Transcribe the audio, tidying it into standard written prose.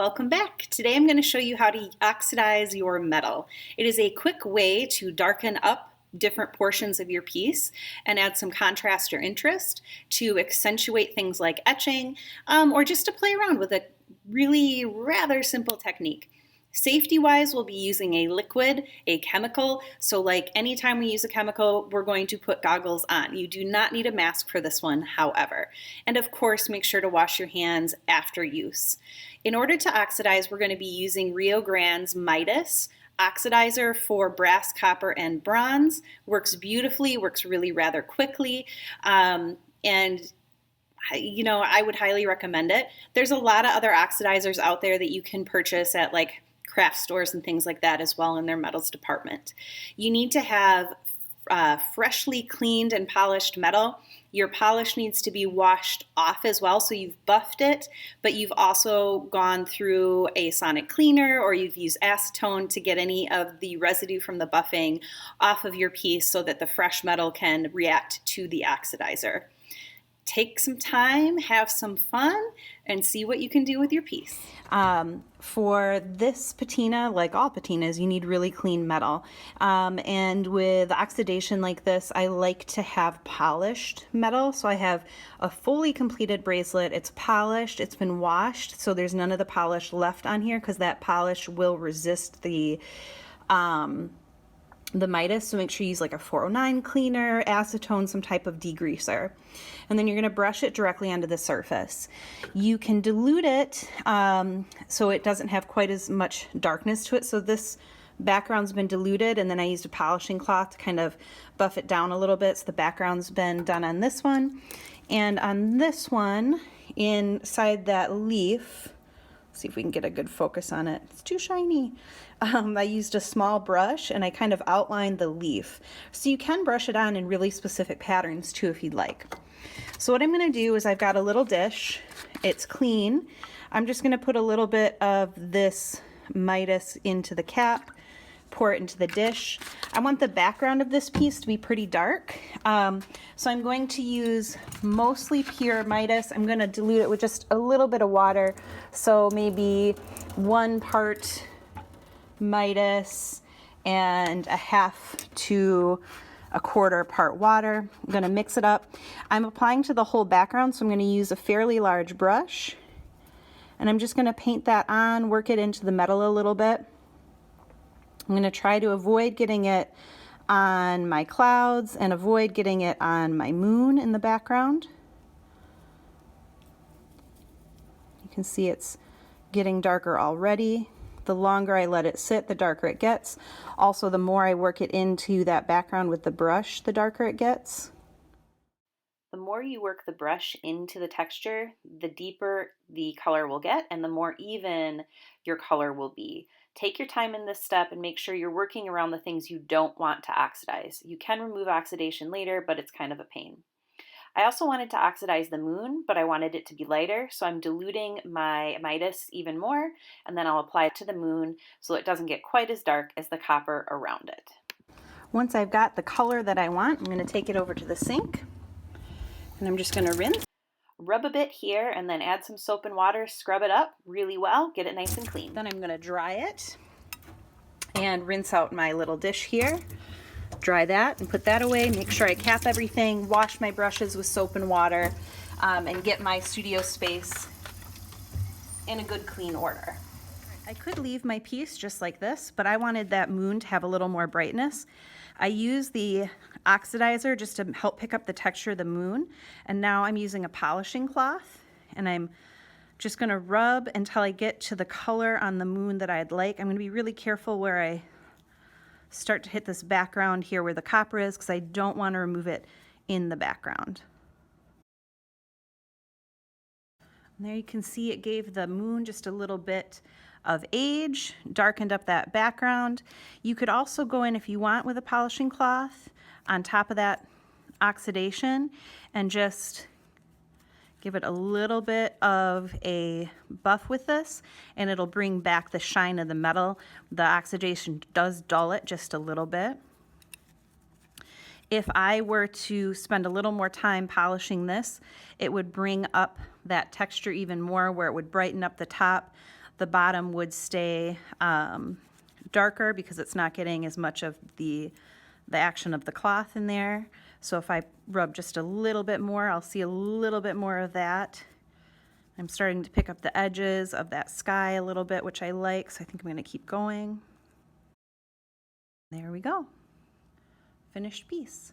Welcome back. Today I'm going to show you how to oxidize your metal. It is a quick way to darken up different portions of your piece and add some contrast or interest to accentuate things like etching or just to play around with a really rather simple technique. Safety-wise, we'll be using a liquid, a chemical, so like anytime we use a chemical, we're going to put goggles on. You do not need a mask for this one, however. And of course, make sure to wash your hands after use. In order to oxidize, we're going to be using Rio Grande's Midas. Oxidizer for brass, copper, and bronze. Works beautifully, works really rather quickly, and I would highly recommend it. There's a lot of other oxidizers out there that you can purchase at like craft stores and things like that as well in their metals department. You need to have freshly cleaned and polished metal. Your polish needs to be washed off as well, so you've buffed it, but you've also gone through a sonic cleaner or you've used acetone to get any of the residue from the buffing off of your piece so that the fresh metal can react to the oxidizer. Take some time, have some fun, and see what you can do with your piece. For this patina, like all patinas, you need really clean metal. And with oxidation like this, I like to have polished metal. So I have a fully completed bracelet. It's polished, it's been washed, so there's none of the polish left on here because that polish will resist the Midas, so make sure you use like a 409 cleaner, acetone, some type of degreaser. And then you're going to brush it directly onto the surface. You can dilute it so it doesn't have quite as much darkness to it. So this background's been diluted, and then I used a polishing cloth to kind of buff it down a little bit. So the background's been done on this one. And on this one, inside that leaf, see if we can get a good focus on it. It's too shiny. I used a small brush and I kind of outlined the leaf. So you can brush it on in really specific patterns too if you'd like. So what I'm going to do is I've got a little dish. It's clean. I'm just going to put a little bit of this Midas into the cap, pour it into the dish. I want the background of this piece to be pretty dark. So I'm going to use mostly pure Midas. I'm going to dilute it with just a little bit of water. So maybe 1 part Midas and a 1/2 to 1/4 part water. I'm going to mix it up. I'm applying to the whole background, so I'm going to use a fairly large brush. And I'm just going to paint that on, work it into the metal a little bit. I'm going to try to avoid getting it on my clouds and avoid getting it on my moon in the background. You can see it's getting darker already. The longer I let it sit, the darker it gets. Also, the more I work it into that background with the brush, the darker it gets. The more you work the brush into the texture, the deeper the color will get and the more even your color will be. Take your time in this step and make sure you're working around the things you don't want to oxidize. You can remove oxidation later, but it's kind of a pain. I also wanted to oxidize the moon, but I wanted it to be lighter, so I'm diluting my Midas even more, and then I'll apply it to the moon so it doesn't get quite as dark as the copper around it. Once I've got the color that I want, I'm going to take it over to the sink, and I'm just going to rinse. Rub a bit here, and then add some soap and water, scrub it up really well, get it nice and clean. Then I'm going to dry it, and rinse out my little dish here. Dry that and put that away, make sure I cap everything, wash my brushes with soap and water, and get my studio space in a good clean order. I could leave my piece just like this, but I wanted that moon to have a little more brightness. I used the oxidizer just to help pick up the texture of the moon, and now I'm using a polishing cloth, and I'm just going to rub until I get to the color on the moon that I'd like. I'm going to be really careful where I start to hit this background here where the copper is because I don't want to remove it in the background. And there you can see it gave the moon just a little bit of age, darkened up that background. You could also go in if you want with a polishing cloth on top of that oxidation and just give it a little bit of a buff with this, and it'll bring back the shine of the metal. The oxidation does dull it just a little bit. If I were to spend a little more time polishing this, it would bring up that texture even more, where it would brighten up the top. the bottom would stay darker because it's not getting as much of the action of the cloth in there. So if I rub just a little bit more, I'll see a little bit more of that. I'm starting to pick up the edges of that sky a little bit, which I like, so I think I'm going to keep going. There we go. Finished piece.